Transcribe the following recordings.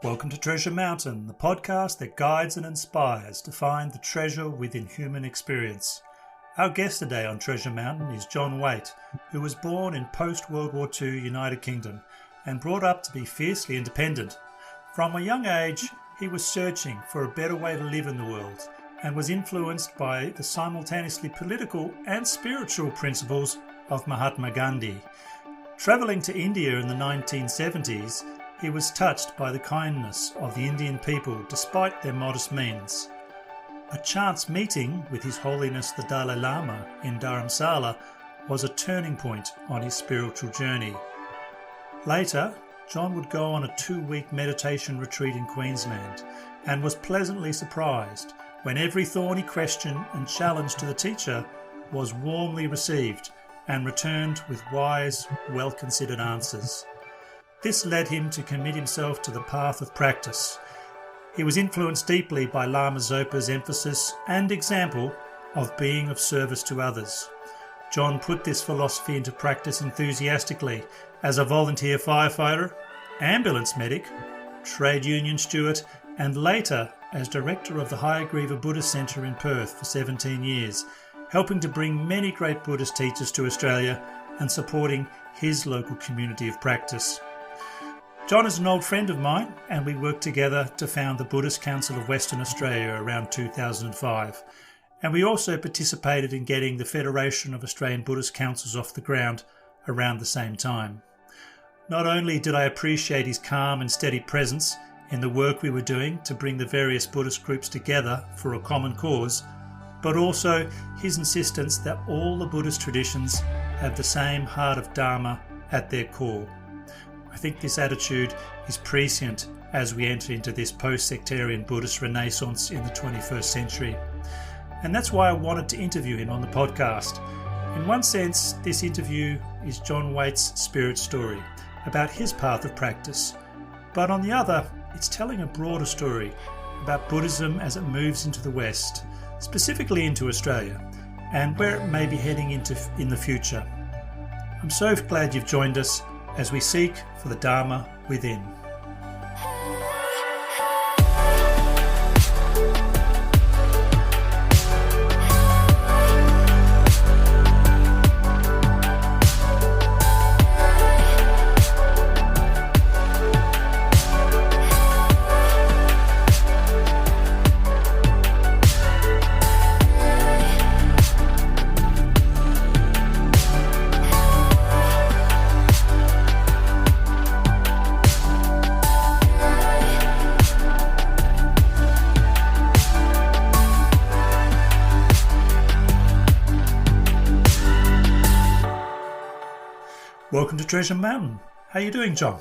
Welcome to Treasure Mountain, the podcast that guides and inspires to find the treasure within human experience. Our guest today on Treasure Mountain is John Waite, who was born in post-World War II United Kingdom and brought up to be fiercely independent. From a young age, he was searching for a better way to live in the world and was influenced by the simultaneously political and spiritual principles of Mahatma Gandhi. Travelling to India in the 1970s, he was touched by the kindness of the Indian people despite their modest means. A chance meeting with His Holiness the Dalai Lama in Dharamsala was a turning point on his spiritual journey. Later, John would go on a 2-week meditation retreat in Queensland and was pleasantly surprised when every thorny question and challenge to the teacher was warmly received and returned with wise, well-considered answers. This led him to commit himself to the path of practice. He was influenced deeply by Lama Zopa's emphasis and example of being of service to others. John put this philosophy into practice enthusiastically as a volunteer firefighter, ambulance medic, trade union steward, and later as director of the Hayagriva Buddhist Centre in Perth for 17 years, helping to bring many great Buddhist teachers to Australia and supporting his local community of practice. John is an old friend of mine, and we worked together to found the Buddhist Council of Western Australia around 2005. And we also participated in getting the Federation of Australian Buddhist Councils off the ground around the same time. Not only did I appreciate his calm and steady presence in the work we were doing to bring the various Buddhist groups together for a common cause, but also his insistence that all the Buddhist traditions have the same heart of Dharma at their core. I think this attitude is prescient as we enter into this post-sectarian Buddhist renaissance in the 21st century. And that's why I wanted to interview him on the podcast. In one sense, this interview is John Waite's spirit story about his path of practice. But on the other, it's telling a broader story about Buddhism as it moves into the West, specifically into Australia, and where it may be heading into in the future. I'm so glad you've joined us as we seek for the Dharma within. Welcome to Treasure Mountain. How are you doing, John?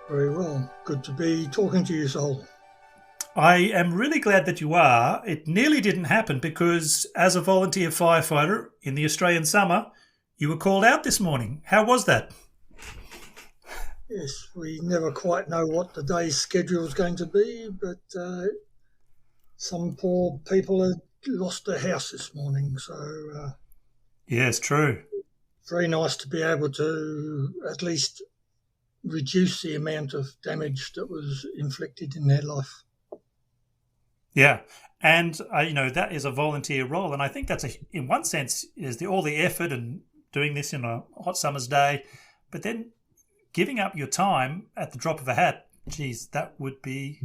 Very well. Good to be talking to you, Sol. I am really glad that you are. It nearly didn't happen because as a volunteer firefighter in the Australian summer, you were called out this morning. How was that? Yes, we never quite know what the day's schedule is going to be, but some poor people had lost their house this morning, so... Yes, true. Very nice to be able to at least reduce the amount of damage that was inflicted in their life. Yeah, and that is a volunteer role, and I think that's in one sense is all the effort and doing this in a hot summer's day, but then giving up your time at the drop of a hat. Geez, that would be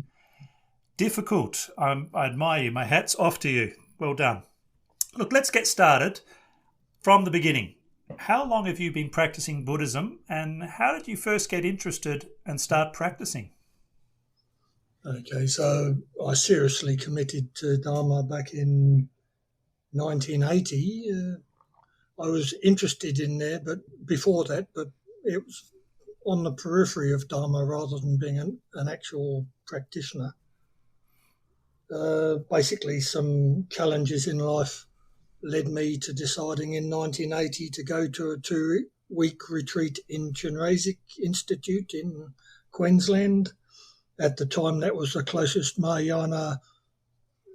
difficult. I admire you. My hat's off to you. Well done. Look, let's get started from the beginning. How long have you been practicing Buddhism, and how did you first get interested and start practicing? Okay, so I seriously committed to Dharma back in 1980. I was interested in there, but before that, but it was on the periphery of Dharma rather than being an actual practitioner. Basically, some challenges in life led me to deciding in 1980 to go to a 2-week retreat in Chinrasik Institute in Queensland. At the time, that was the closest Mahayana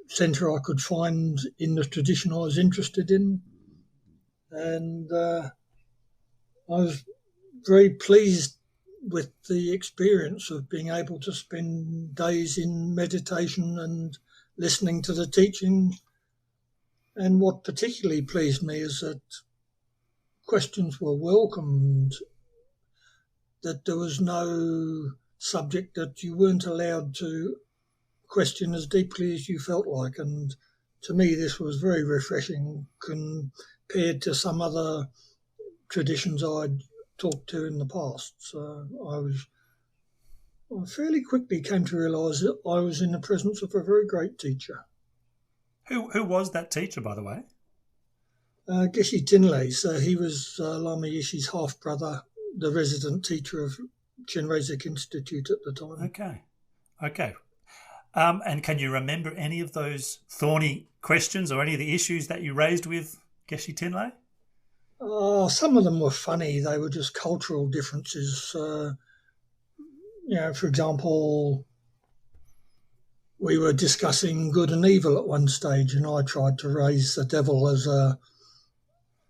centre I could find in the tradition I was interested in. And I was very pleased with the experience of being able to spend days in meditation and listening to the teaching. And what particularly pleased me is that questions were welcomed, that there was no subject that you weren't allowed to question as deeply as you felt like. And to me, this was very refreshing compared to some other traditions I'd talked to in the past. So I fairly quickly came to realise that I was in the presence of a very great teacher. Who was that teacher, by the way? Geshe Tinley. So he was Lama Yeshe's half-brother, the resident teacher of Chenrezig Institute at the time. Okay. And can you remember any of those thorny questions or any of the issues that you raised with Geshe Tinley? Some of them were funny. They were just cultural differences. For example, we were discussing good and evil at one stage, and I tried to raise the devil as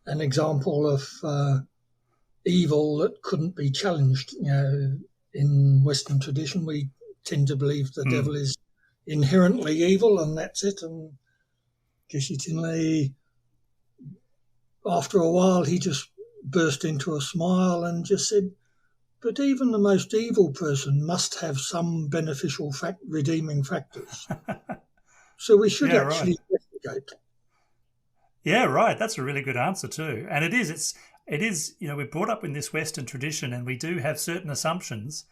an example of evil that couldn't be challenged. In Western tradition, we tend to believe the devil is inherently evil, and that's it. And Geshe Tinley, after a while, he just burst into a smile and just said, "But even the most evil person must have some beneficial redeeming factors. So we should actually investigate." Yeah, right. That's a really good answer too. And it is, we're brought up in this Western tradition and we do have certain assumptions.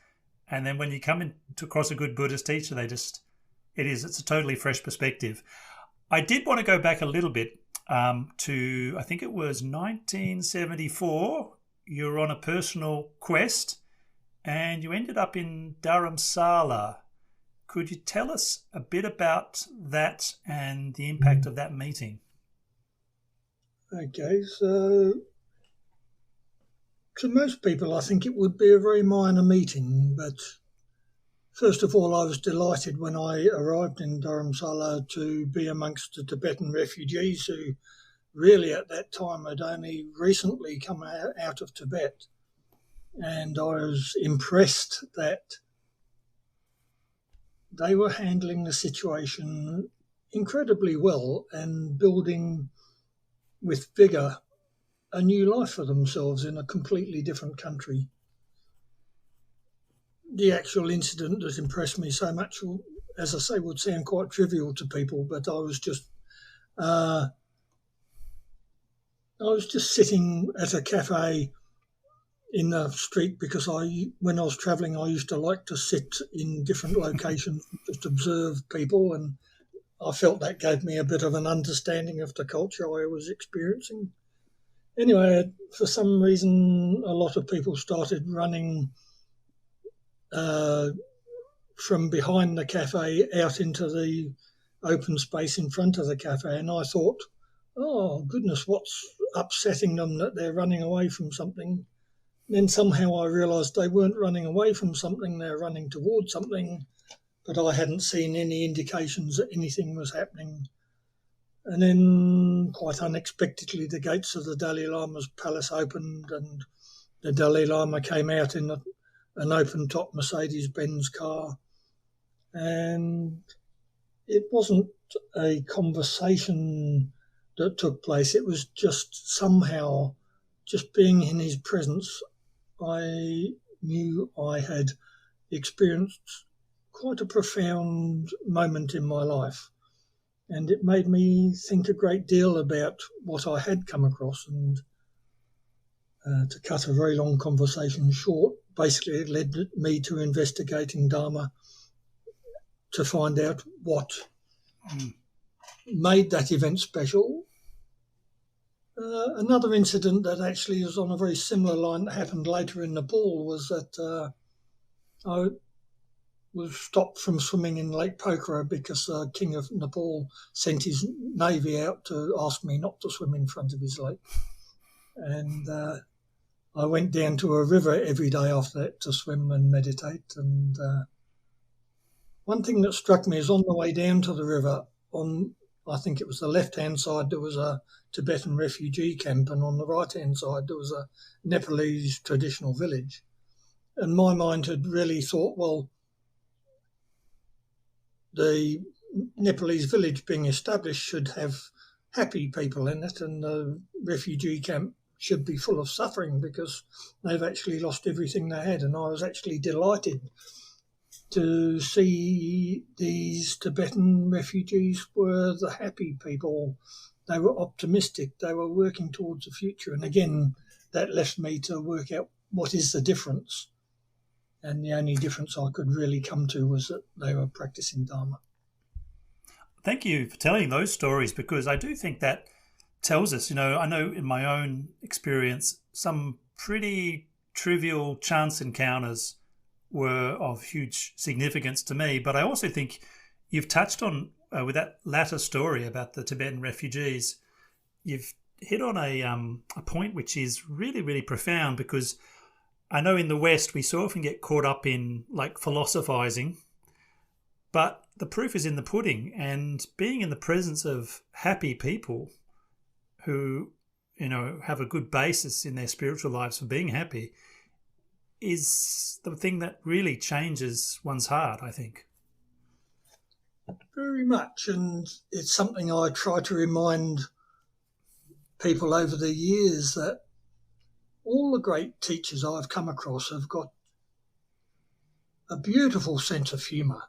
And then when you come across a good Buddhist teacher, it's a totally fresh perspective. I did want to go back a little bit to, I think it was 1974. You were on a personal quest and you ended up in Dharamsala. Could you tell us a bit about that and the impact of that meeting? Okay, so to most people, I think it would be a very minor meeting, but first of all, I was delighted when I arrived in Dharamsala to be amongst the Tibetan refugees who really at that time had only recently come out of Tibet. And I was impressed that they were handling the situation incredibly well and building with vigour a new life for themselves in a completely different country. The actual incident that impressed me so much, as I say, would sound quite trivial to people, but I was just sitting at a cafe in the street because when I was travelling, I used to like to sit in different locations, just observe people, and I felt that gave me a bit of an understanding of the culture I was experiencing. Anyway, for some reason, a lot of people started running from behind the cafe out into the open space in front of the cafe, and I thought, oh, goodness, what's upsetting them that they're running away from something? Then somehow I realised they weren't running away from something, they're running towards something, but I hadn't seen any indications that anything was happening. And then, quite unexpectedly, the gates of the Dalai Lama's palace opened and the Dalai Lama came out in an open-top Mercedes-Benz car. And it wasn't a conversation that took place. It was just somehow, just being in his presence, I knew I had experienced quite a profound moment in my life. And it made me think a great deal about what I had come across. And to cut a very long conversation short, basically it led me to investigating Dharma to find out what made that event special. Another incident that actually is on a very similar line that happened later in Nepal was that I was stopped from swimming in Lake Pokhara because the King of Nepal sent his navy out to ask me not to swim in front of his lake. And I went down to a river every day after that to swim and meditate. And one thing that struck me is on the way down to the river, I think it was the left-hand side, there was a Tibetan refugee camp, and on the right-hand side there was a Nepalese traditional village. And my mind had really thought, well, the Nepalese village being established should have happy people in it, and the refugee camp should be full of suffering because they've actually lost everything they had. And I was actually delighted to see these Tibetan refugees were the happy people. They were optimistic. They were working towards the future. And again, that left me to work out what is the difference. And the only difference I could really come to was that they were practicing Dharma. Thank you for telling those stories, because I do think that tells us, I know in my own experience, some pretty trivial chance encounters were of huge significance to me. But I also think you've touched on, with that latter story about the Tibetan refugees, you've hit on a point which is really, really profound, because I know in the West we so often get caught up in like philosophizing, but the proof is in the pudding, and being in the presence of happy people who, have a good basis in their spiritual lives for being happy is the thing that really changes one's heart, I think. Very much, and it's something I try to remind people over the years, that all the great teachers I've come across have got a beautiful sense of humour,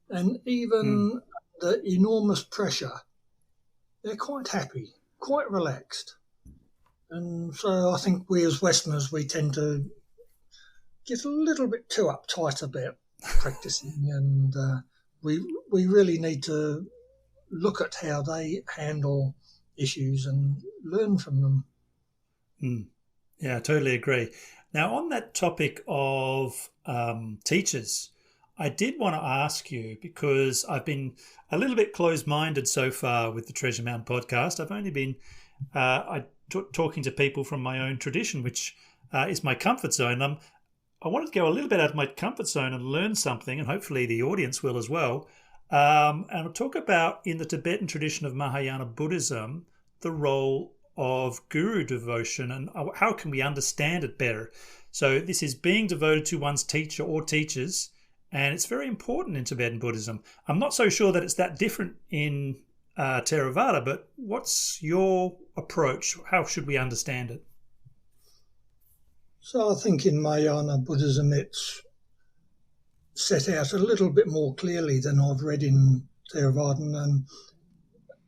and even the enormous pressure, they're quite happy, quite relaxed. And so I think we as Westerners, we tend to get a little bit too uptight about practicing, and we really need to look at how they handle issues and learn from them. Yeah, I totally agree. Now, on that topic of teachers, I did want to ask you, because I've been a little bit closed-minded so far with the Treasure Mountain podcast. I've only been talking to people from my own tradition, which is my comfort zone. I wanted to go a little bit out of my comfort zone and learn something, and hopefully the audience will as well. And I'll talk about, in the Tibetan tradition of Mahayana Buddhism, the role of guru devotion and how can we understand it better. So this is being devoted to one's teacher or teachers, and it's very important in Tibetan Buddhism. I'm not so sure that it's that different in Theravada, but what's your approach? How should we understand it? So I think in Mahayana Buddhism it's set out a little bit more clearly than I've read in Theravada, and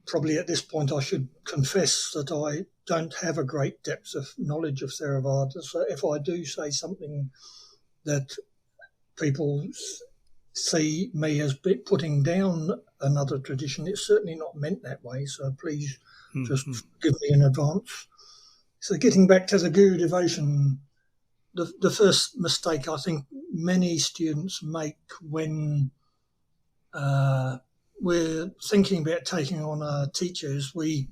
probably at this point I should confess that I don't have a great depth of knowledge of Theravada. So if I do say something that people see me as putting down another tradition, it's certainly not meant that way. So please just forgive me in advance. So getting back to the guru devotion, the first mistake I think many students make when we're thinking about taking on teachers, we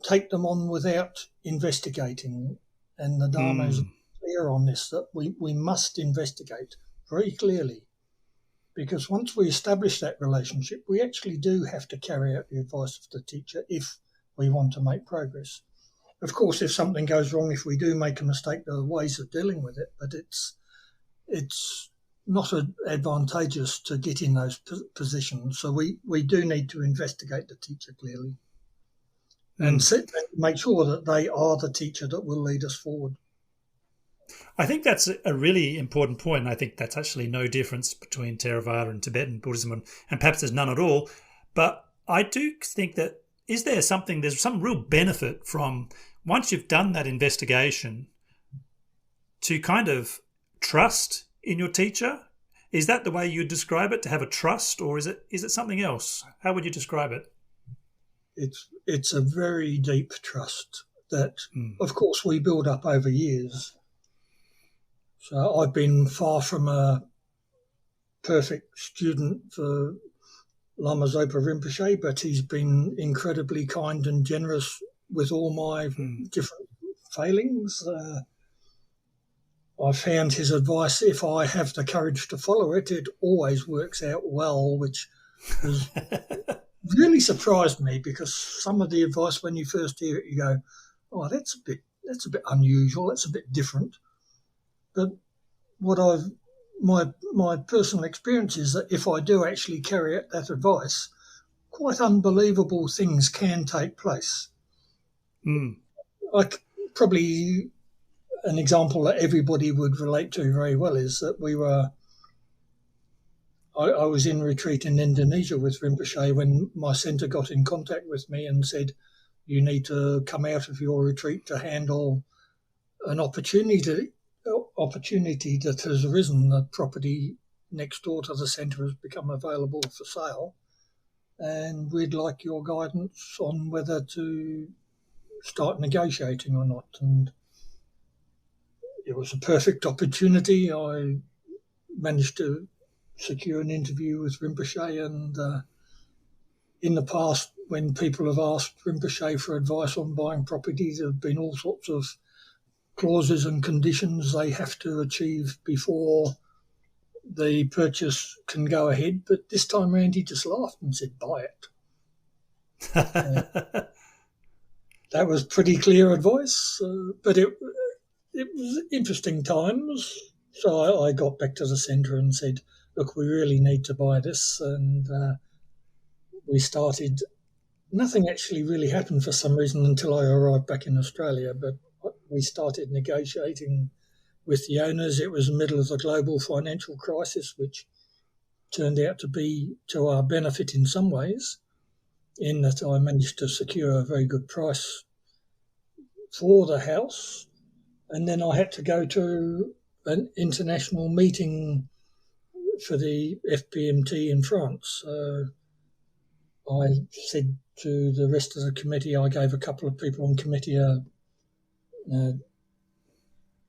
take them on without investigating. And the Dharma is clear on this, that we must investigate very clearly, because once we establish that relationship, we actually do have to carry out the advice of the teacher if we want to make progress. Of course, if something goes wrong, if we do make a mistake, there are ways of dealing with it, but it's not advantageous to get in those positions. So we do need to investigate the teacher clearly and make sure that they are the teacher that will lead us forward. I think that's a really important point, and I think that's actually no difference between Theravada and Tibetan Buddhism, and perhaps there's none at all. But I do think that there's some real benefit from, once you've done that investigation, to kind of trust in your teacher. Is that the way you describe it, to have a trust, or is it something else? How would you describe it? It's a very deep trust that, of course, we build up over years. So I've been far from a perfect student for Lama Zopa Rinpoche, but he's been incredibly kind and generous with all my different failings. I found his advice, if I have the courage to follow it, it always works out well, which has really surprised me, because some of the advice, when you first hear it, you go, oh, that's a bit unusual, that's a bit different. But what I've my personal experience is that if I do actually carry out that advice, quite unbelievable things can take place. Like probably an example that everybody would relate to very well is that I was in retreat in Indonesia with Rinpoche when my centre got in contact with me and said, you need to come out of your retreat to handle an opportunity that has arisen. The property next door to the centre has become available for sale, and we'd like your guidance on whether to start negotiating or not. And it was a perfect opportunity. I managed to secure an interview with Rinpoche, and in the past, when people have asked Rinpoche for advice on buying properties, there have been all sorts of clauses and conditions they have to achieve before the purchase can go ahead. But this time around, he just laughed and said, buy it. That was pretty clear advice, but it was interesting times. So I got back to the centre and said, look, we really need to buy this. And we started. Nothing actually really happened for some reason until I arrived back in Australia, but we started negotiating with the owners. It was the middle of the global financial crisis, which turned out to be to our benefit in some ways, in that I managed to secure a very good price for the house. And then I had to go to an international meeting for the FPMT in France. I said to the rest of the committee, I gave a couple of people on committee a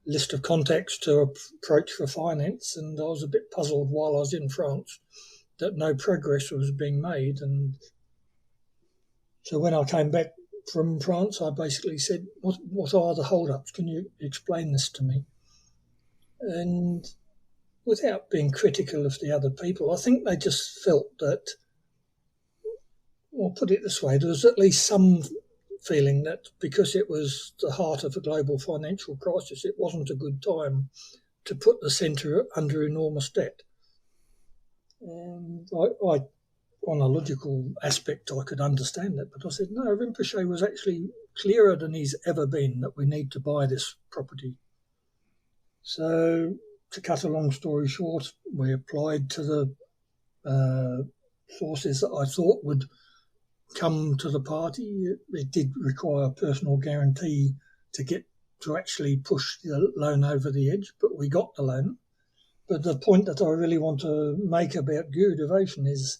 list of contacts to approach for finance, and I was a bit puzzled while I was in France that no progress was being made. And so when I came back from France, I basically said, what are the hold-ups? Can you explain this to me? And without being critical of the other people, I think they just felt that, well, put it this way, there was at least some feeling that because it was the heart of a global financial crisis, it wasn't a good time to put the centre under enormous debt. And I on a logical aspect, I could understand it, but I said, no, Rinpoche was actually clearer than he's ever been that we need to buy this property. So to cut a long story short, we applied to the sources that I thought would come to the party. It did require a personal guarantee to actually push the loan over the edge, but we got the loan. But the point that I really want to make about Guru Devotion is,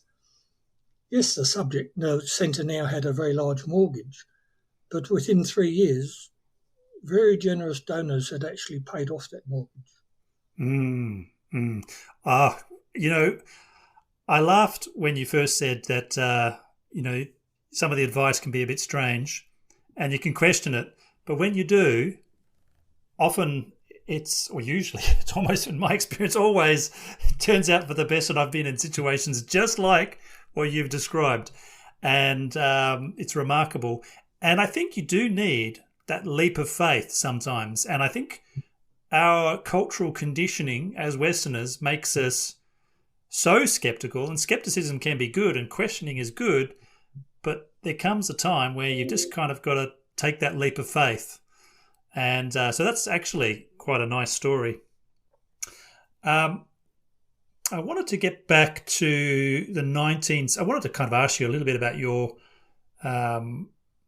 yes, the centre now had a very large mortgage, but within 3 years, very generous donors had actually paid off that mortgage. I laughed when you first said that, some of the advice can be a bit strange and you can question it. But when you do, usually, it's almost, in my experience, always turns out for the best. And I've been in situations just like what you've described. And it's remarkable. And I think you do need that leap of faith sometimes. And I think our cultural conditioning as Westerners makes us so skeptical, and skepticism can be good and questioning is good, but there comes a time where you just kind of got to take that leap of faith. And so that's actually quite a nice story. I wanted to get back to the I wanted to kind of ask you a little bit about your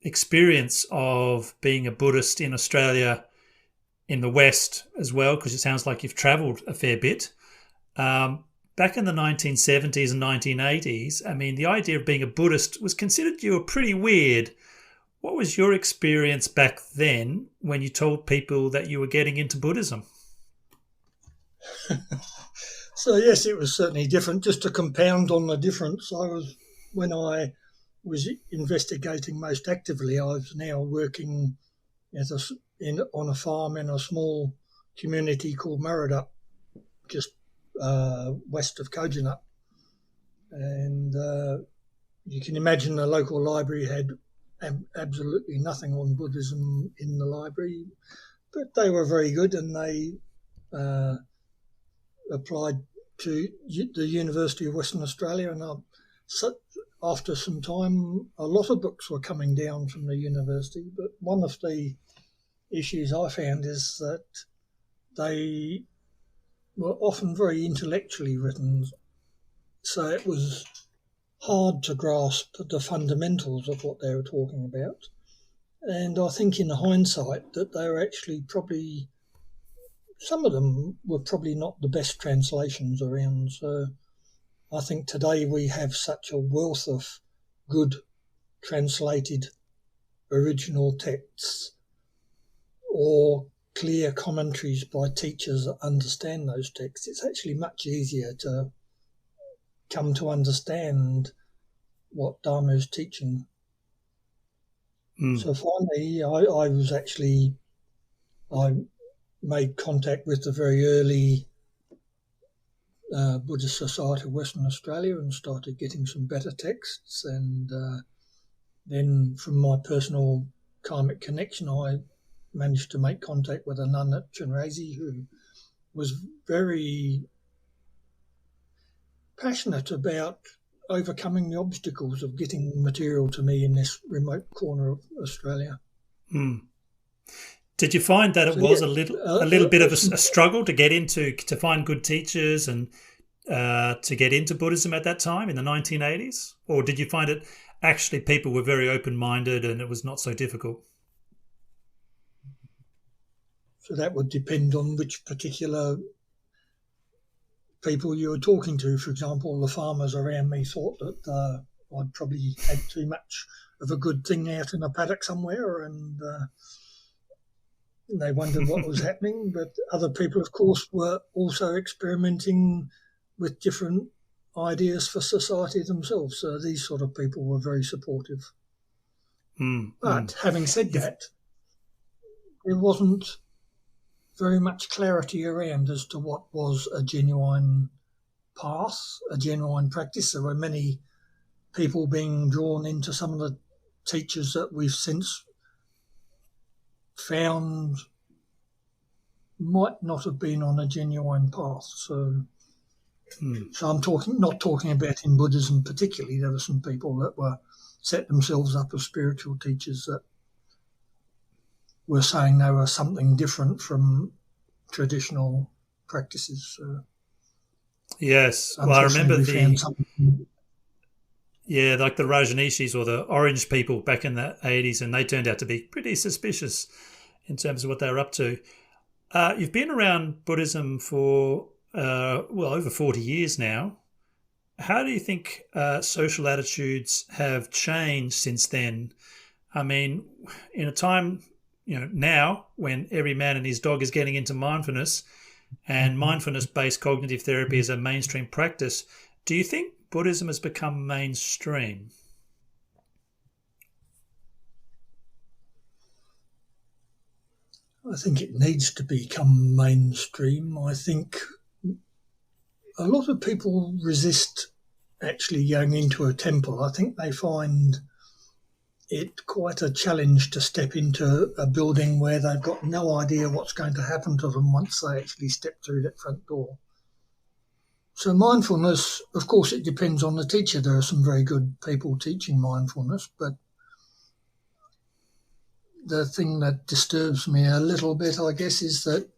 experience of being a Buddhist in Australia, in the West as well, because it sounds like you've travelled a fair bit. Back in the 1970s and 1980s, I mean, the idea of being a Buddhist was considered you were pretty weird. What was your experience back then when you told people that you were getting into Buddhism? So, yes, it was certainly different. Just to compound on the difference, when I was investigating most actively, I was now working on a farm in a small community called Murridup, just west of Kojonup. And you can imagine the local library had absolutely nothing on Buddhism in the library, but they were very good, and they applied to the University of Western Australia, and after some time, a lot of books were coming down from the university. But one of the issues I found is that they were often very intellectually written, so it was hard to grasp the fundamentals of what they were talking about. And I think in hindsight that they were actually probably, some of them were probably not the best translations around. So I think today we have such a wealth of good translated original texts or clear commentaries by teachers that understand those texts. It's actually much easier to come to understand what Dharma is teaching. So finally, I made contact with the very early Buddhist Society of Western Australia and started getting some better texts. And then from my personal karmic connection, I managed to make contact with a nun at Chinrezi who was very passionate about overcoming the obstacles of getting material to me in this remote corner of Australia. Did you find that it was a little bit of a struggle to find good teachers and to get into Buddhism at that time in the 1980s? Or did you find it actually people were very open-minded and it was not so difficult? So that would depend on which particular people you were talking to. For example, the farmers around me thought that I'd probably had too much of a good thing out in a paddock somewhere, and they wondered what was happening. But other people, of course, were also experimenting with different ideas for society themselves. So these sort of people were very supportive. But having said that, there wasn't very much clarity around as to what was a genuine path, a genuine practice. There were many people being drawn into some of the teachers that we've since found might not have been on a genuine path. So I'm not talking about in Buddhism particularly. There were some people that were set themselves up as spiritual teachers that were saying they were something different from traditional practices. So yes, well, I remember like the Rajneeshis or the Orange people back in the 80s, and they turned out to be pretty suspicious in terms of what they were up to. You've been around Buddhism for, over 40 years now. How do you think social attitudes have changed since then? I mean, in a time, now when every man and his dog is getting into mindfulness and mindfulness-based cognitive therapy is a mainstream practice, do you think Buddhism has become mainstream? I think it needs to become mainstream. I think a lot of people resist actually going into a temple. I think they find it quite a challenge to step into a building where they've got no idea what's going to happen to them once they actually step through that front door. So mindfulness, of course, it depends on the teacher. There are some very good people teaching mindfulness, but the thing that disturbs me a little bit, I guess, is that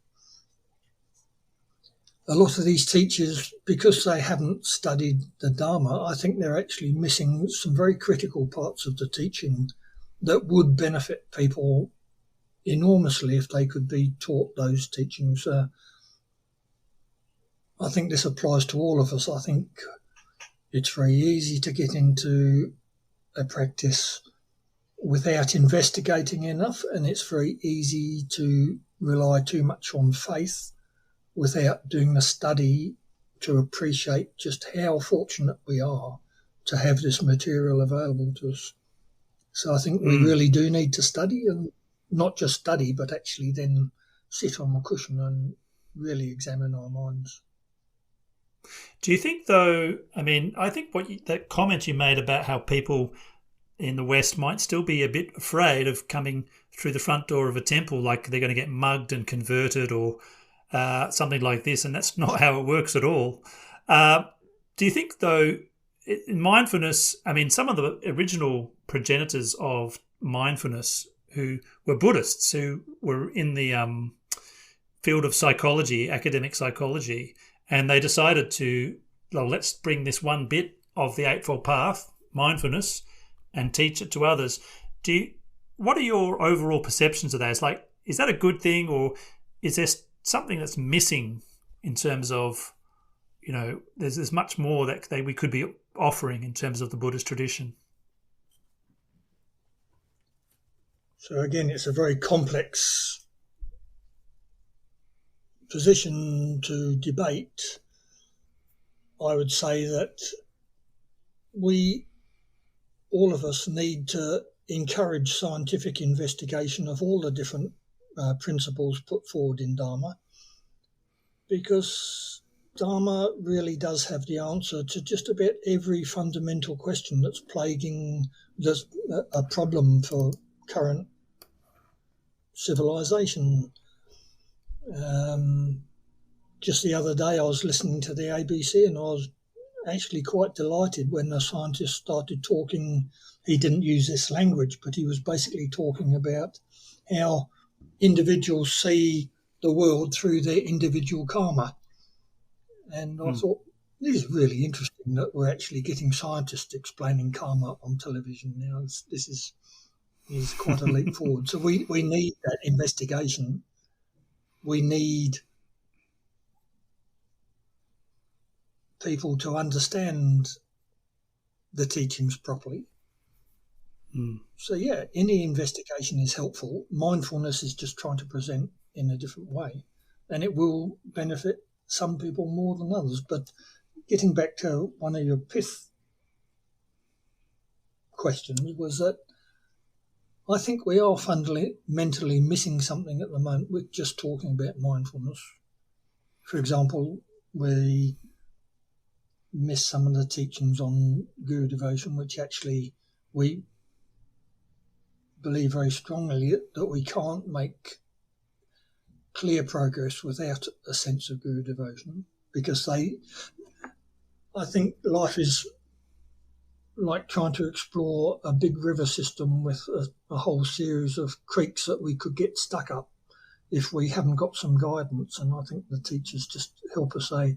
a lot of these teachers, because they haven't studied the Dharma, I think they're actually missing some very critical parts of the teaching that would benefit people enormously if they could be taught those teachings. I think this applies to all of us. I think it's very easy to get into a practice without investigating enough, and it's very easy to rely too much on faith without doing the study to appreciate just how fortunate we are to have this material available to us. So I think we really do need to study, and not just study, but actually then sit on the cushion and really examine our minds. Do you think, though, I think that comment you made about how people in the West might still be a bit afraid of coming through the front door of a temple, like they're going to get mugged and converted, or something like this, and that's not how it works at all. Do you think, though, in mindfulness, I mean, some of the original progenitors of mindfulness who were Buddhists, who were in the field of psychology, academic psychology, and they decided to, well, let's bring this one bit of the Eightfold Path, mindfulness, and teach it to others. What are your overall perceptions of that? It's like, is that a good thing, or is there something that's missing in terms of, there's much more that we could be offering in terms of the Buddhist tradition? So again, it's a very complex position to debate. I would say that all of us need to encourage scientific investigation of all the different principles put forward in Dharma, because Dharma really does have the answer to just about every fundamental question that's plaguing a problem for current civilization. Just the other day I was listening to the ABC, and I was actually quite delighted when the scientist started talking. He didn't use this language, but he was basically talking about how individuals see the world through their individual karma. And I thought, this is really interesting that we're actually getting scientists explaining karma on television now. This is quite a leap forward. So we need that investigation. We need people to understand the teachings properly. So, yeah, any investigation is helpful. Mindfulness is just trying to present in a different way, and it will benefit some people more than others. But getting back to one of your pith questions, was that I think we are fundamentally missing something at the moment with just talking about mindfulness. For example, we miss some of the teachings on guru devotion, which actually we believe very strongly that we can't make clear progress without a sense of guru devotion, because I think life is like trying to explore a big river system with a whole series of creeks that we could get stuck up if we haven't got some guidance. And I think the teachers just help us say,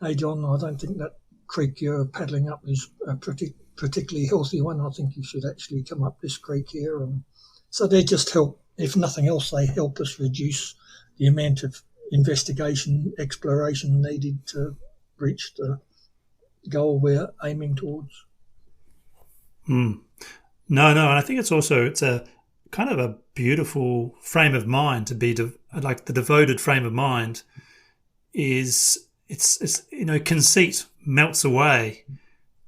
hey, John, I don't think that creek you're paddling up is a particularly healthy one. I think you should actually come up this creek here. And so they just help, if nothing else, they help us reduce the amount of investigation, exploration needed to reach the goal we're aiming towards. No, and I think it's a kind of a beautiful frame of mind to be like the devoted frame of mind is it's conceit melts away,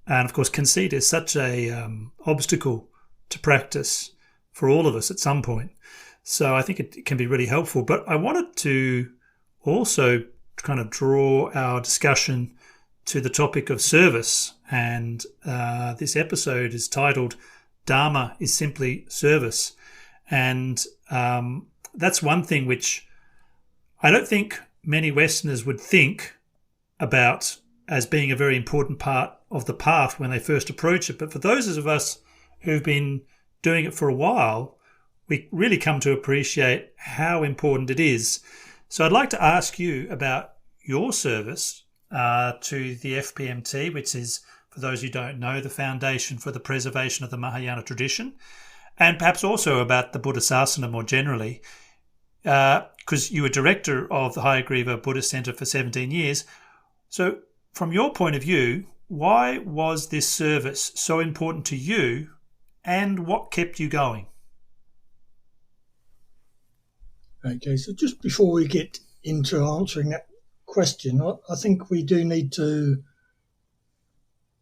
and of course conceit is such a obstacle to practice for all of us at some point. So I think it can be really helpful. But I wanted to also kind of draw our discussion to the topic of service, and this episode is titled Dharma is Simply Service. And that's one thing which I don't think many Westerners would think about as being a very important part of the path when they first approach it. But for those of us who've been doing it for a while, we really come to appreciate how important it is. So I'd like to ask you about your service to the FPMT, which is, for those who don't know, the Foundation for the Preservation of the Mahayana Tradition, and perhaps also about the Buddhasasana more generally, because you were director of the Hayagriva Buddhist Centre for 17 years. So from your point of view, why was this service so important to you, and what kept you going? Okay, so just before we get into answering that question, I think we do need to,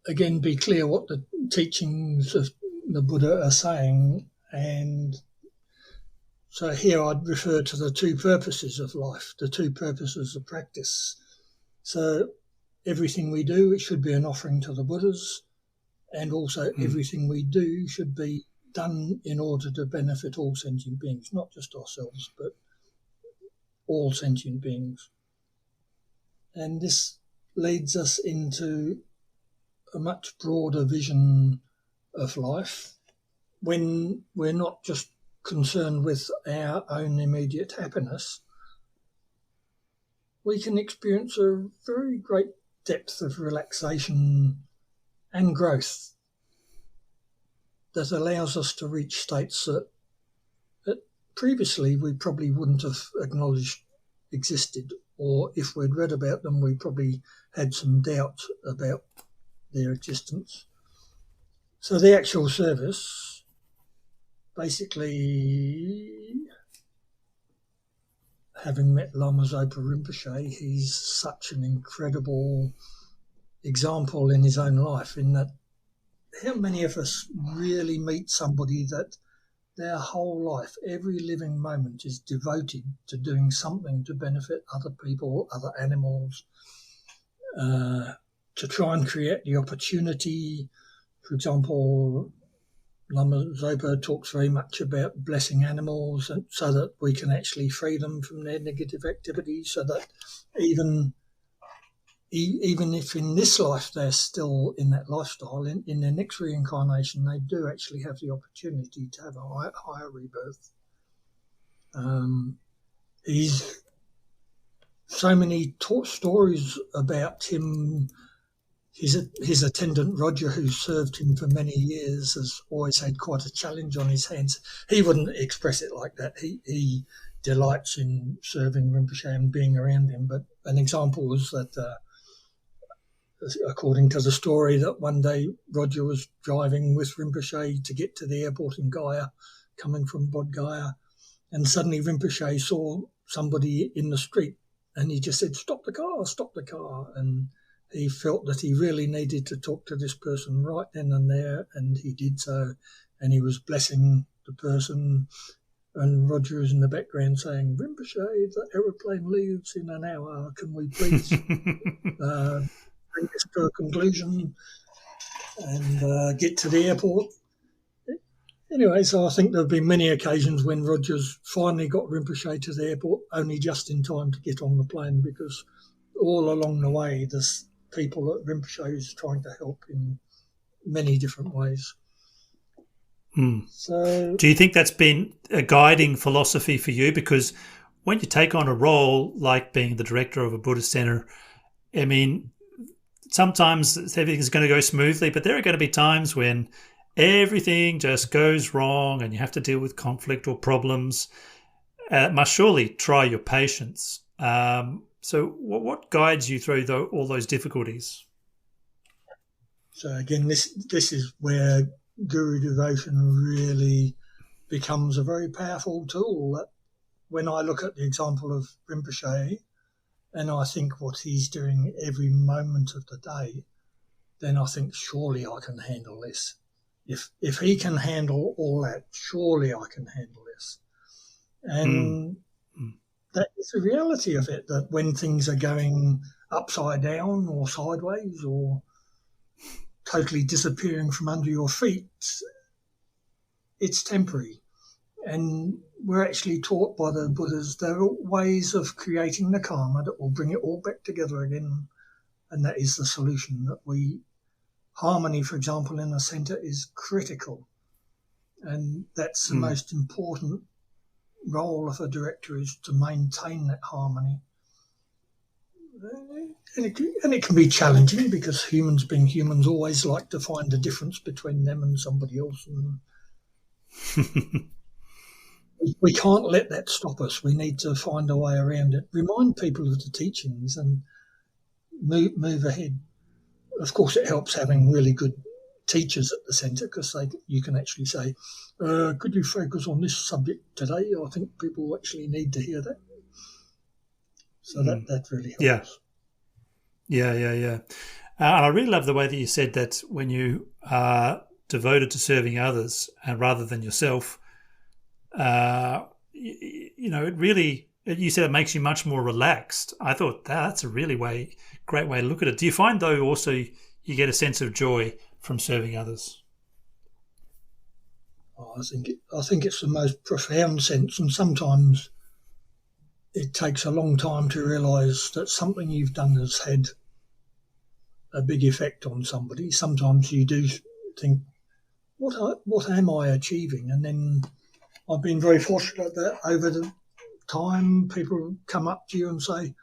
again, be clear what the teachings of the Buddha are saying. And so here I'd refer to the two purposes of life, the two purposes of practice. So everything we do, it should be an offering to the Buddhas, and also everything we do should be done in order to benefit all sentient beings, not just ourselves, but all sentient beings. And this leads us into a much broader vision of life when we're not just concerned with our own immediate happiness. We can experience a very great depth of relaxation and growth that allows us to reach states that previously we probably wouldn't have acknowledged existed, or if we'd read about them, we probably had some doubt about their existence. So the actual service, basically, having met Lama Zopa Rinpoche, he's such an incredible example in his own life, in that how many of us really meet somebody that their whole life, every living moment, is devoted to doing something to benefit other people, other animals, to try and create the opportunity. For example, Lama Zopa talks very much about blessing animals, and so that we can actually free them from their negative activities, so that even if in this life they're still in that lifestyle, in their next reincarnation they do actually have the opportunity to have a higher rebirth. He's so many stories about him. His attendant Roger, who served him for many years, has always had quite a challenge on his hands. He wouldn't express it like that. He delights in serving Rinpoche and being around him. But an example was that, according to the story, that one day Roger was driving with Rinpoche to get to the airport in Gaya, coming from Bodh Gaya, and suddenly Rinpoche saw somebody in the street, and he just said, stop the car. And he felt that he really needed to talk to this person right then and there, and he did so. And he was blessing the person, and Roger is in the background saying, Rinpoche, the aeroplane leaves in an hour. Can we please bring this to a conclusion and get to the airport? Anyway, so I think there have been many occasions when Roger's finally got Rinpoche to the airport, only just in time to get on the plane, because all along the way there's people that Rinpoche is trying to help in many different ways. So, do you think that's been a guiding philosophy for you? Because when you take on a role like being the director of a Buddhist centre, I mean, sometimes everything's going to go smoothly, but there are going to be times when everything just goes wrong and you have to deal with conflict or problems. It must surely try your patience. So what guides you through all those difficulties? So again, this is where Guru devotion really becomes a very powerful tool. That when I look at the example of Rinpoche and I think what he's doing every moment of the day, then I think surely I can handle this. If he can handle all that, surely I can handle this. And that is the reality of it, that when things are going upside down or sideways or totally disappearing from under your feet, it's temporary. And we're actually taught by the Buddhas there are ways of creating the karma that will bring it all back together again. And that is the solution. Harmony, for example, in a centre is critical. And that's the most important role of a director, is to maintain that harmony. And it can be challenging, because humans being humans always like to find a difference between them and somebody else. And we can't let that stop us. We need to find a way around it, remind people of the teachings and move ahead. Of course, it helps having really good teachers at the centre, because you can actually say, could you focus on this subject today? I think people actually need to hear that. So that really helps. Yeah. And I really love the way that you said that when you are devoted to serving others rather than yourself, it really, you said it makes you much more relaxed. I thought that's a really great way to look at it. Do you find, though, also you get a sense of joy from serving others? I think it's the most profound sense, and sometimes it takes a long time to realise that something you've done has had a big effect on somebody. Sometimes you do think, what am I achieving? And then I've been very fortunate that over the time people come up to you and say,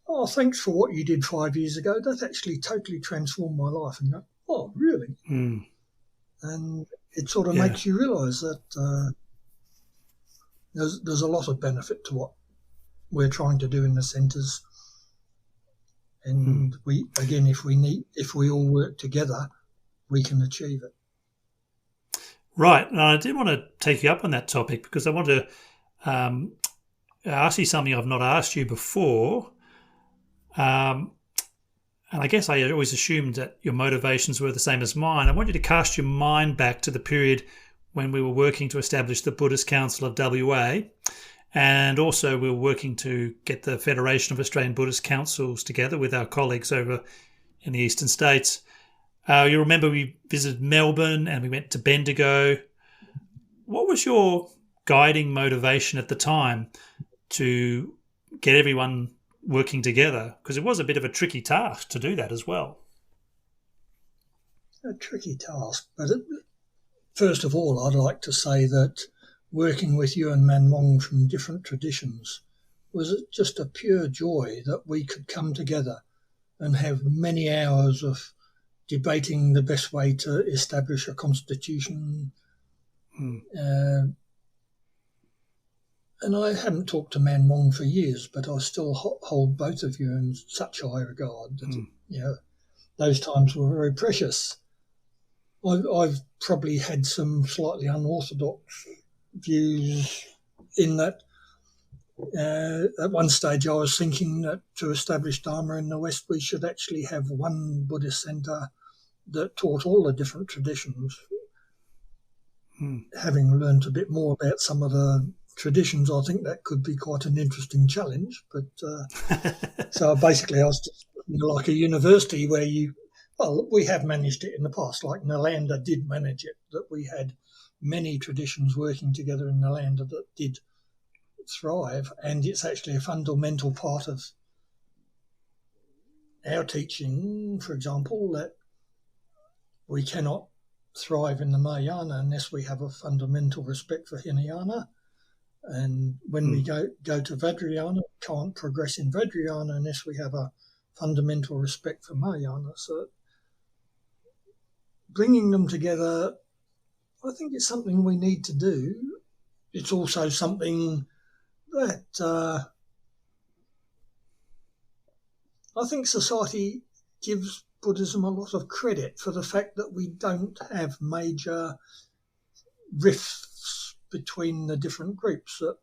oh, thanks for what you did 5 years ago. That actually totally transformed my life. And you go, oh, really? Mm. And it sort of makes you realise that there's a lot of benefit to what we're trying to do in the centres. And we, again, if we all work together, we can achieve it. Right. And I did want to take you up on that topic because I want to ask you something I've not asked you before. And I guess I always assumed that your motivations were the same as mine. I want you to cast your mind back to the period when we were working to establish the Buddhist Council of WA, and also we were working to get the Federation of Australian Buddhist Councils together with our colleagues over in the eastern states. You remember we visited Melbourne and we went to Bendigo. What was your guiding motivation at the time to get everyone working together? Because it was a bit of a tricky task to do that as well. A tricky task, but first of all, I'd like to say that working with you and Man Wong from different traditions was just a pure joy that we could come together and have many hours of debating the best way to establish a constitution. And I haven't talked to Man Wong for years, but I still hold both of you in such high regard that those times were very precious. I've probably had some slightly unorthodox views in that at one stage I was thinking that to establish Dharma in the West we should actually have one Buddhist centre that taught all the different traditions. Having learnt a bit more about some of the traditions, I think that could be quite an interesting challenge. But so basically I was just like a university where we have managed it in the past, like Nalanda did manage it, that we had many traditions working together in Nalanda that did thrive, and it's actually a fundamental part of our teaching, for example, that we cannot thrive in the Mahayana unless we have a fundamental respect for Hinayana. And when we go to Vajrayana, we can't progress in Vajrayana unless we have a fundamental respect for Mahayana. So bringing them together, I think it's something we need to do. It's also something that I think society gives Buddhism a lot of credit for the fact that we don't have major rifts between the different groups, that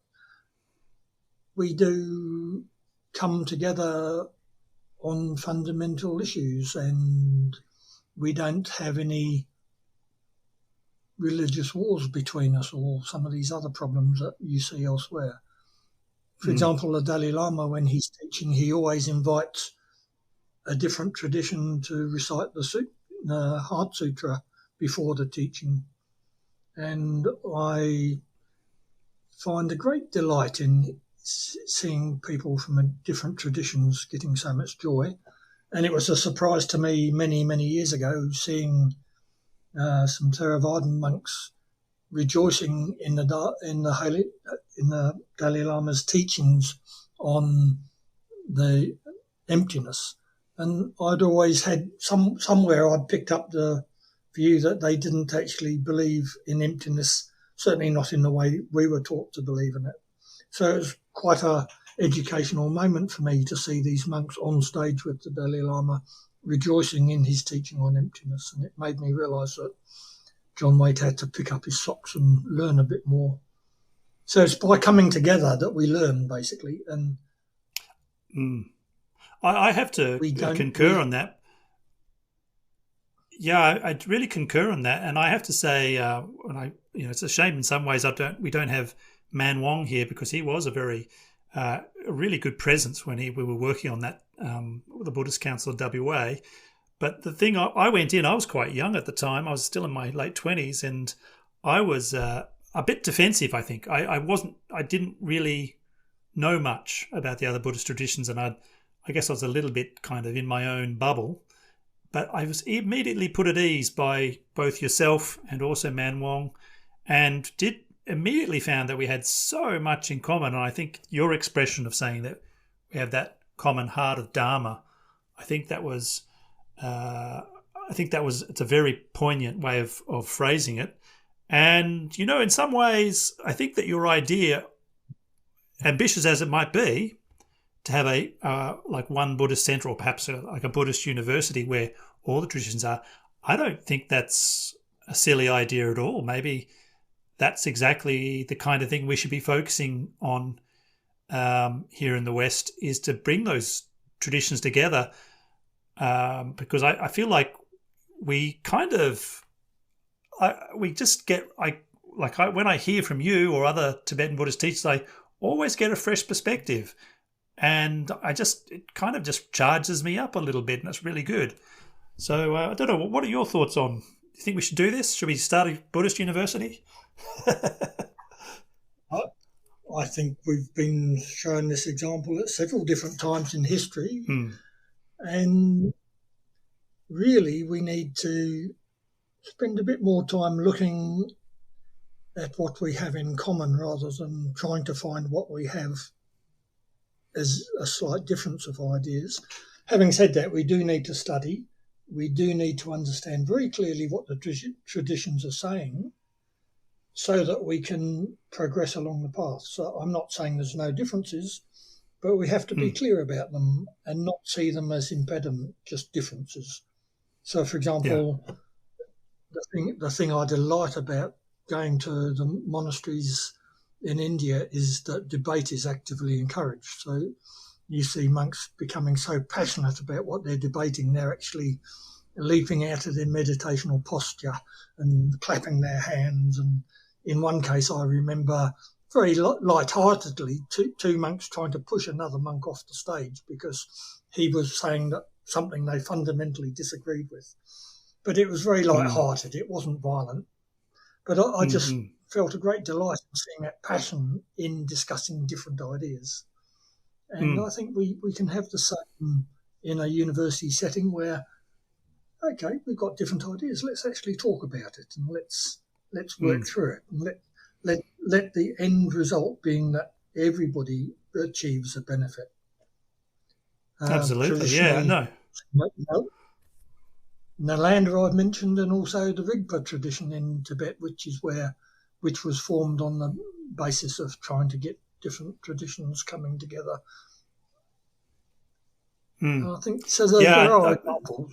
we do come together on fundamental issues and we don't have any religious wars between us or some of these other problems that you see elsewhere. For example, the Dalai Lama, when he's teaching, he always invites a different tradition to recite the Heart Sutra before the teaching. And I find a great delight in seeing people from different traditions getting so much joy. And it was a surprise to me many, many years ago seeing some Theravadan monks rejoicing in the Dalai Lama's teachings on the emptiness. And I'd always had somewhere I'd picked up the view that they didn't actually believe in emptiness, certainly not in the way we were taught to believe in it. So it was quite a educational moment for me to see these monks on stage with the Dalai Lama rejoicing in his teaching on emptiness. And it made me realise that John Waite had to pick up his socks and learn a bit more. So it's by coming together that we learn, basically. And I have to concur on that. Yeah, I really concur on that, and I have to say, it's a shame in some ways we don't have Man Wong here, because he was a really good presence when we were working on that the Buddhist Council of WA. But the thing, I went in, I was quite young at the time. I was still in my late 20s, and I was a bit defensive, I think. I didn't really know much about the other Buddhist traditions, and I guess I was a little bit kind of in my own bubble. But I was immediately put at ease by both yourself and also Man Wong, and did immediately found that we had so much in common. And I think your expression of saying that we have that common heart of Dharma, I think that was it's a very poignant way of phrasing it. And, you know, in some ways, I think that your idea, ambitious as it might be, to have a like one Buddhist centre, or perhaps like a Buddhist university where all the traditions are, I don't think that's a silly idea at all. Maybe that's exactly the kind of thing we should be focusing on here in the West, is to bring those traditions together, because I feel like we kind of when I hear from you or other Tibetan Buddhist teachers, I always get a fresh perspective, and it kind of just charges me up a little bit, and it's really good. So I don't know, what are your thoughts on? Do you think we should do this? Should we start a Buddhist university? I think we've been shown this example at several different times in history, and really we need to spend a bit more time looking at what we have in common rather than trying to find what we have as a slight difference of ideas. Having said that, we do need to study. We do need to understand very clearly what the traditions are saying so that we can progress along the path. So I'm not saying there's no differences, but we have to be clear about them and not see them as impediment, just differences. So, for example, the thing I delight about going to the monasteries in India is that debate is actively encouraged. So you see monks becoming so passionate about what they're debating, they're actually leaping out of their meditational posture and clapping their hands. And in one case, I remember very light-heartedly two monks trying to push another monk off the stage because he was saying that something they fundamentally disagreed with. But it was very light-hearted. It wasn't violent. But I just felt a great delight in seeing that passion in discussing different ideas. And I think we can have the same in a university setting where, okay, we've got different ideas. Let's actually talk about it, and let's work through it, and let the end result being that everybody achieves a benefit. Absolutely, yeah, no. Nalanda I've mentioned, and also the Rigpa tradition in Tibet, which was formed on the basis of trying to get different traditions coming together. I think so. There are examples.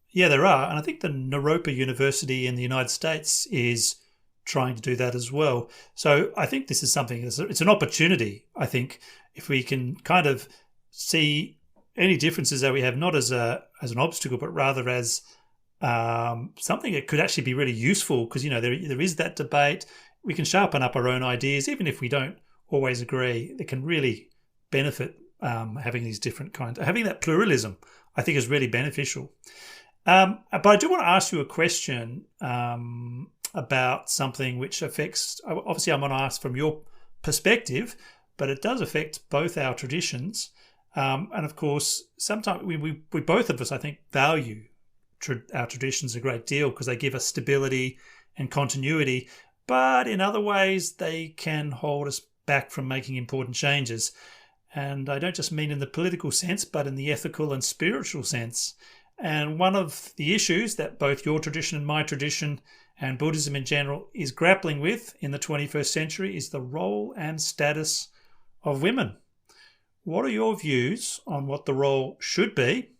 Yeah, there are, and I think the Naropa University in the United States is trying to do that as well. So I think this is something. It's an opportunity. I think if we can kind of see any differences that we have not as an obstacle, but rather as something that could actually be really useful, because there is that debate. We can sharpen up our own ideas, even if we don't always agree. It can really benefit having these different kinds. Having that pluralism, I think, is really beneficial. But I do want to ask you a question about something which affects. Obviously, I'm going to ask from your perspective, but it does affect both our traditions. And of course, sometimes we both of us, I think, value our traditions a great deal because they give us stability and continuity. But in other ways, they can hold us back from making important changes. And I don't just mean in the political sense, but in the ethical and spiritual sense. And one of the issues that both your tradition and my tradition and Buddhism in general is grappling with in the 21st century is the role and status of women. What are your views on what the role should be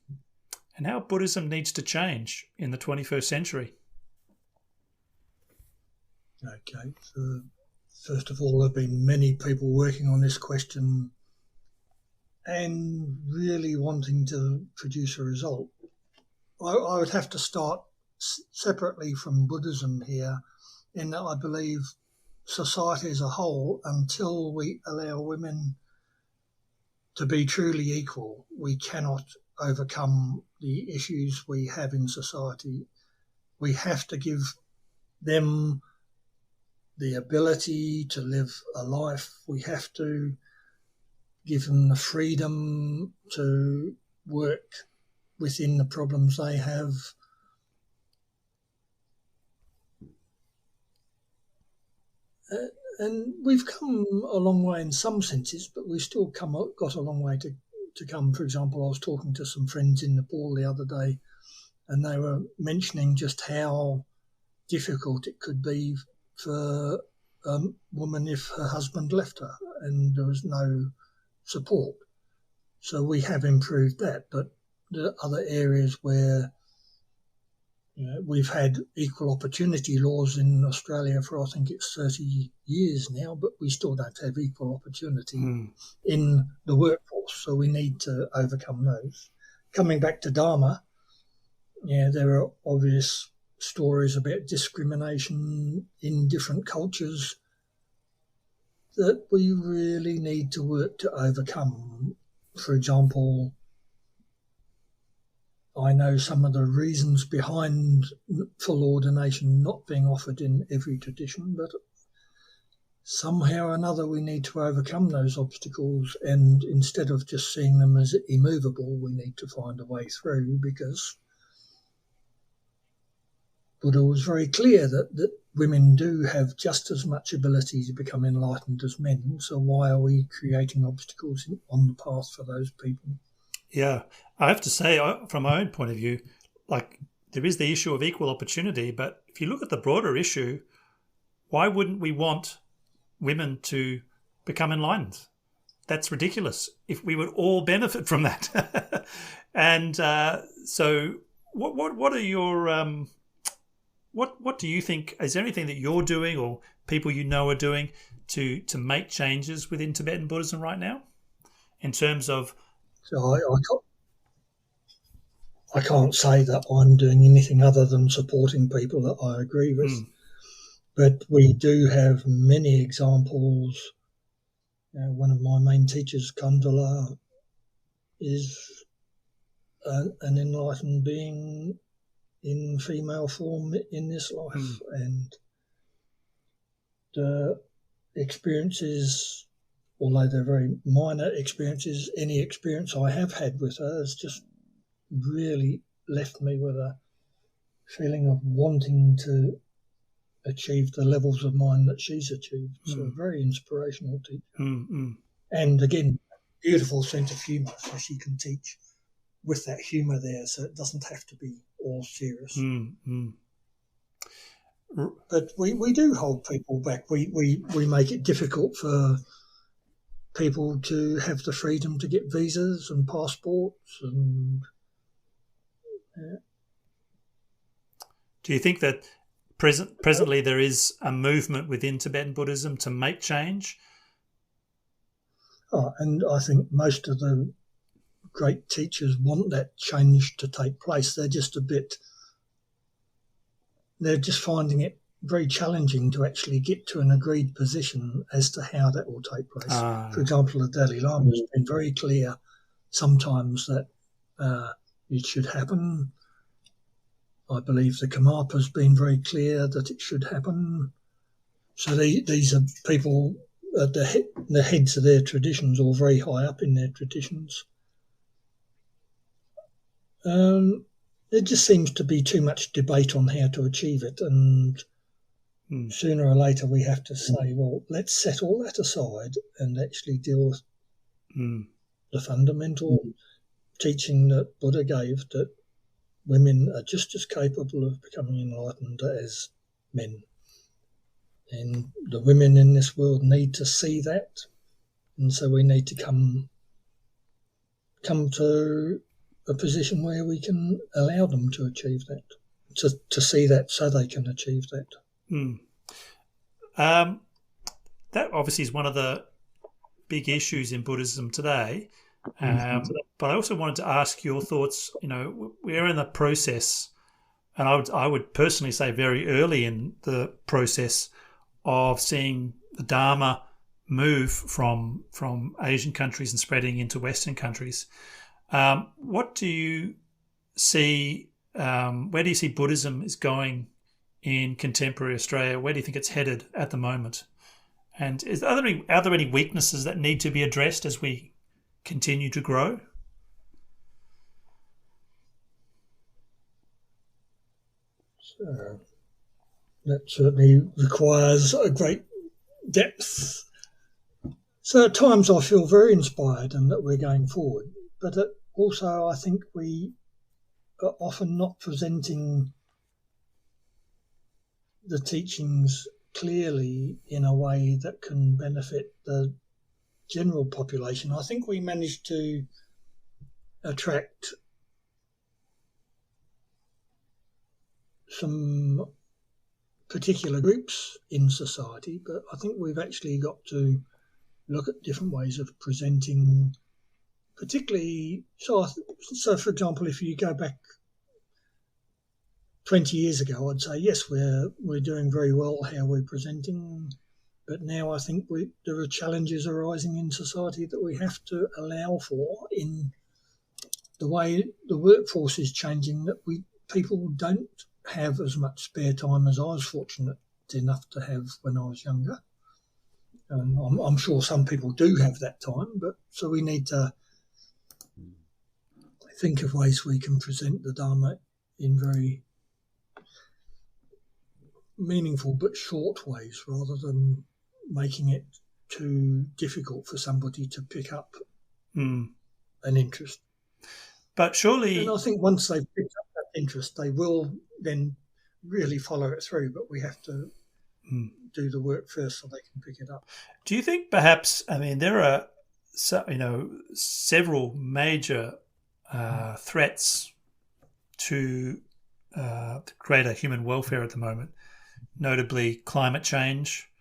and how Buddhism needs to change in the 21st century? Okay, so first of all, there have been many people working on this question and really wanting to produce a result. I would have to start separately from Buddhism here, in that I believe society as a whole, until we allow women to be truly equal, we cannot overcome the issues we have in society. We have to give them the ability to live a life. We have to give them the freedom to work within the problems they have. And we've come a long way in some senses, but we've still got a long way to come. For example, I was talking to some friends in Nepal the other day, and they were mentioning just how difficult it could be for a woman if her husband left her and there was no support. So we have improved that, but there are other areas where we've had equal opportunity laws in Australia for, I think it's 30 years now, but we still don't have equal opportunity in the workforce. So we need to overcome those. Coming back to Dharma, there are obvious stories about discrimination in different cultures that we really need to work to overcome. For example, I know some of the reasons behind full ordination not being offered in every tradition, but somehow or another we need to overcome those obstacles, and instead of just seeing them as immovable, we need to find a way through, because Buddha was very clear that women do have just as much ability to become enlightened as men, so why are we creating obstacles on the path for those people? Yeah, I have to say, from my own point of view, like, there is the issue of equal opportunity, but if you look at the broader issue, why wouldn't we want women to become enlightened? That's ridiculous. If we would all benefit from that. And so what are your what do you think? Is there anything that you're doing or people you know are doing to make changes within Tibetan Buddhism right now, in terms of? So I can't say that I'm doing anything other than supporting people that I agree with. But we do have many examples. One of my main teachers, Kandala, is an enlightened being in female form in this life. And the experiences, although they're very minor experiences, any experience I have had with her has just really left me with a feeling of wanting to achieve the levels of mind that she's achieved. So a very inspirational teacher. And again, beautiful sense of humour, so she can teach with that humour there, so it doesn't have to be all serious. But we do hold people back. We make it difficult for people to have the freedom to get visas and passports. And do you think that presently there is a movement within Tibetan Buddhism to make change? And I think most of the great teachers want that change to take place. They're just finding it very challenging to actually get to an agreed position as to how that will take place. For example, the Dalai Lama has been very clear sometimes that it should happen. I believe the Karmapa has been very clear that it should happen. So these are people at the heads of their traditions, or very high up in their traditions. There just seems to be too much debate on how to achieve it, and sooner or later we have to say, well, let's set all that aside and actually deal with the fundamental teaching that Buddha gave, that women are just as capable of becoming enlightened as men. And the women in this world need to see that, and so we need to come to a position where we can allow them to achieve that, to see that so they can achieve that. That obviously is one of the big issues in Buddhism today. But I also wanted to ask your thoughts. We're in the process, and I would personally say very early in the process of seeing the Dharma move from Asian countries and spreading into Western countries. What do you see? Where do you see Buddhism is going in contemporary Australia? Where do you think it's headed at the moment? And are there any weaknesses that need to be addressed as we continue to grow? So that certainly requires a great depth. So at times I feel very inspired and that we're going forward, but also I think we are often not presenting the teachings clearly in a way that can benefit the general population. I think we managed to attract some particular groups in society, but I think we've actually got to look at different ways of presenting, particularly, so for example, if you go back 20 years ago, I'd say, yes, we're doing very well how we're presenting, but now I think there are challenges arising in society that we have to allow for in the way the workforce is changing, that people don't have as much spare time as I was fortunate enough to have when I was younger. I'm sure some people do have that time, but so we need to think of ways we can present the Dharma in very meaningful but short ways, rather than making it too difficult for somebody to pick up an interest. But surely... And I think once they've picked up that interest, they will then really follow it through, but we have to do the work first so they can pick it up. Do you think perhaps, I mean, there are several major threats to greater human welfare at the moment, notably climate change,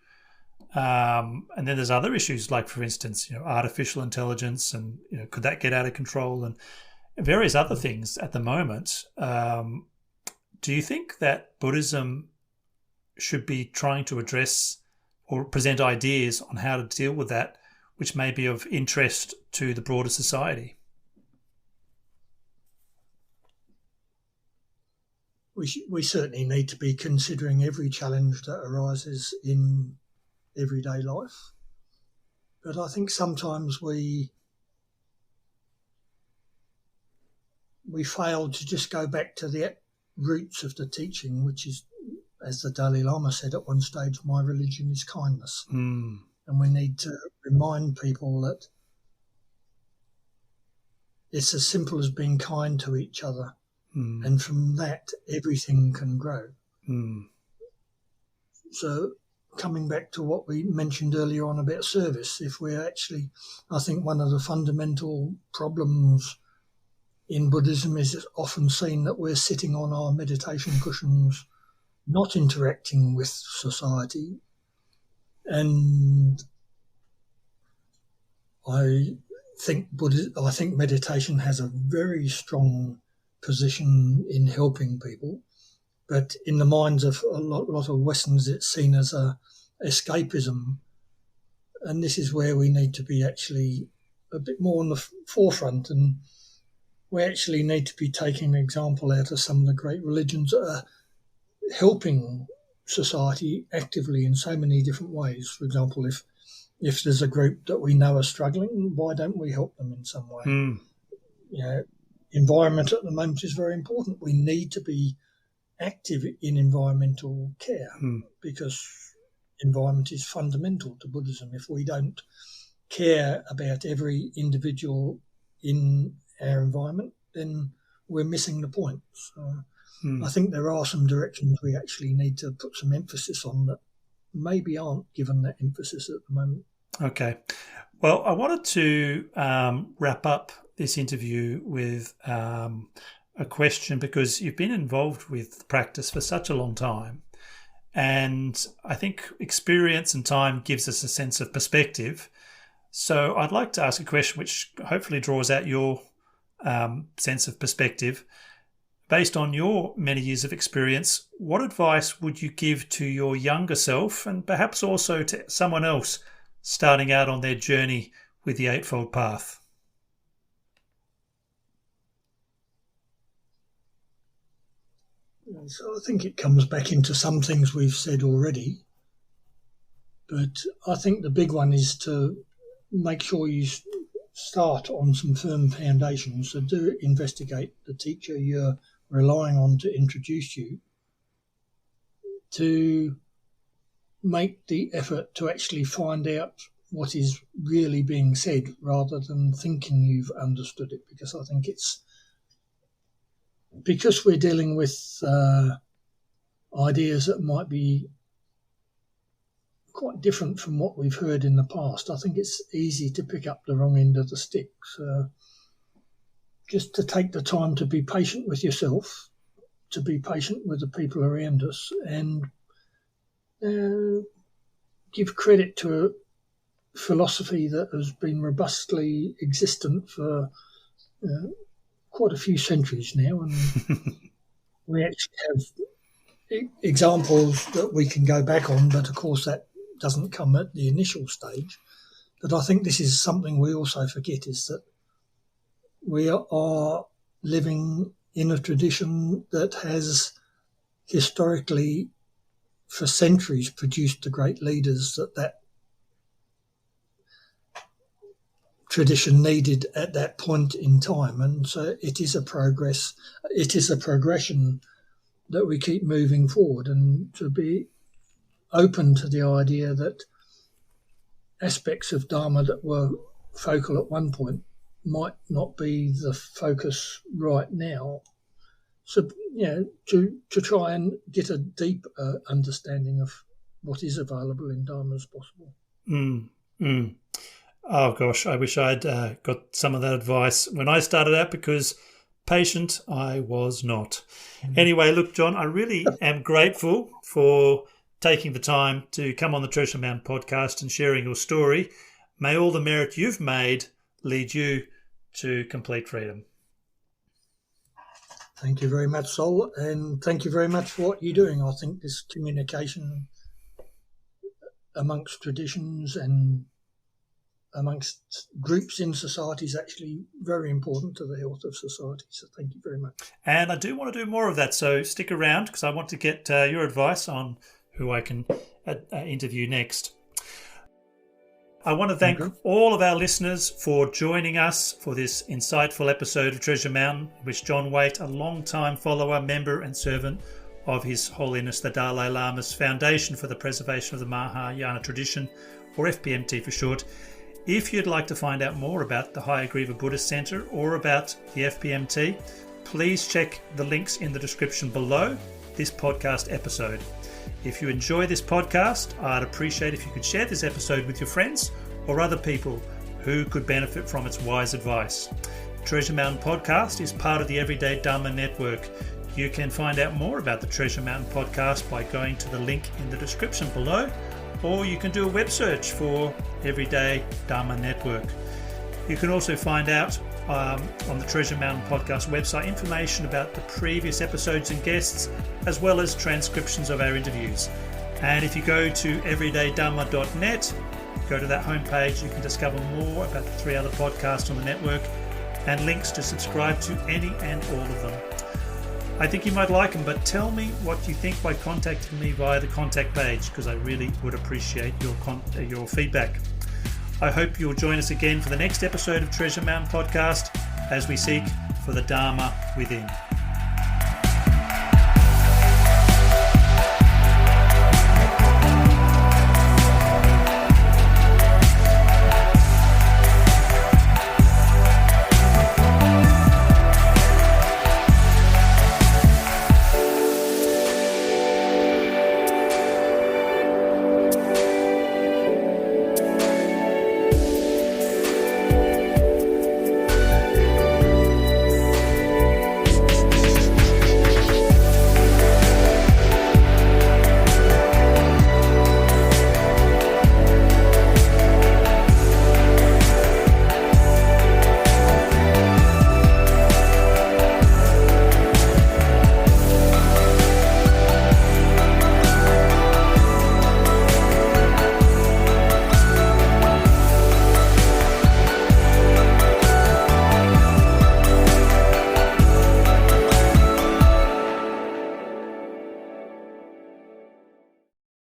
and then there's other issues like, for instance, artificial intelligence, and could that get out of control, and various other things at the moment. Do you think that Buddhism should be trying to address or present ideas on how to deal with that, which may be of interest to the broader society? We certainly need to be considering every challenge that arises in everyday life. But I think sometimes we fail to just go back to the roots of the teaching, which is, as the Dalai Lama said at one stage, my religion is kindness. And we need to remind people that it's as simple as being kind to each other. And from that, everything can grow. So coming back to what we mentioned earlier on about service, if we're actually, I think one of the fundamental problems in Buddhism is it's often seen that we're sitting on our meditation cushions, not interacting with society. And I think meditation has a very strong position in helping people, but in the minds of a lot of Westerners, it's seen as a escapism, and this is where we need to be actually a bit more on the forefront, and we actually need to be taking an example out of some of the great religions that are helping society actively in so many different ways. For example, if there's a group that we know are struggling, why don't we help them in some way? Environment at the moment is very important. We need to be active in environmental care because environment is fundamental to Buddhism. If we don't care about every individual in our environment, then we're missing the point. So I think there are some directions we actually need to put some emphasis on that maybe aren't given that emphasis at the moment. Okay. Well, I wanted to wrap up this interview with a question, because you've been involved with practice for such a long time, and I think experience and time gives us a sense of perspective. So I'd like to ask a question which hopefully draws out your sense of perspective. Based on your many years of experience, what advice would you give to your younger self, and perhaps also to someone else starting out on their journey with the Eightfold Path? So I think it comes back into some things we've said already, but I think the big one is to make sure you start on some firm foundations. So do investigate the teacher you're relying on to introduce you, to make the effort to actually find out what is really being said rather than thinking you've understood it, because I think it's because we're dealing with ideas that might be quite different from what we've heard in the past. I think it's easy to pick up the wrong end of the stick. So just to take the time to be patient with yourself, to be patient with the people around us, and give credit to a philosophy that has been robustly existent for quite a few centuries now, and we actually have examples that we can go back on, but of course that doesn't come at the initial stage. But I think this is something we also forget, is that we are living in a tradition that has historically for centuries produced the great leaders that tradition needed at that point in time. And so it is a progression that we keep moving forward, and to be open to the idea that aspects of Dharma that were focal at one point might not be the focus right now. So, to try and get a deep understanding of what is available in Dharma as possible. Oh, gosh, I wish I'd got some of that advice when I started out, because patient I was not. Anyway, look, John, I really am grateful for taking the time to come on the Treasure Mountain podcast and sharing your story. May all the merit you've made lead you to complete freedom. Thank you very much, Sol, and thank you very much for what you're doing. I think this communication amongst traditions and amongst groups in society is actually very important to the health of society. So thank you very much. And I do want to do more of that, so stick around, because I want to get your advice on who I can interview next. I want to thank all of our listeners for joining us for this insightful episode of Treasure Mountain, which John Waite, a long-time follower, member and servant of His Holiness the Dalai Lama's Foundation for the Preservation of the Mahayana Tradition, or FPMT for short. If you'd like to find out more about the Hayagriva Buddhist Centre or about the FPMT, please check the links in the description below this podcast episode. If you enjoy this podcast, I'd appreciate if you could share this episode with your friends or other people who could benefit from its wise advice. Treasure Mountain Podcast is part of the Everyday Dharma Network. You can find out more about the Treasure Mountain Podcast by going to the link in the description below, or you can do a web search for Everyday Dharma Network. You can also find out on the Treasure Mountain Podcast website information about the previous episodes and guests, as well as transcriptions of our interviews. And if you go to everydaydharma.net, go to that homepage, you can discover more about the 3 other podcasts on the network and links to subscribe to any and all of them. I think you might like them, but tell me what you think by contacting me via the contact page, because I really would appreciate your feedback. I hope you'll join us again for the next episode of Treasure Mountain Podcast as we seek for the Dharma within.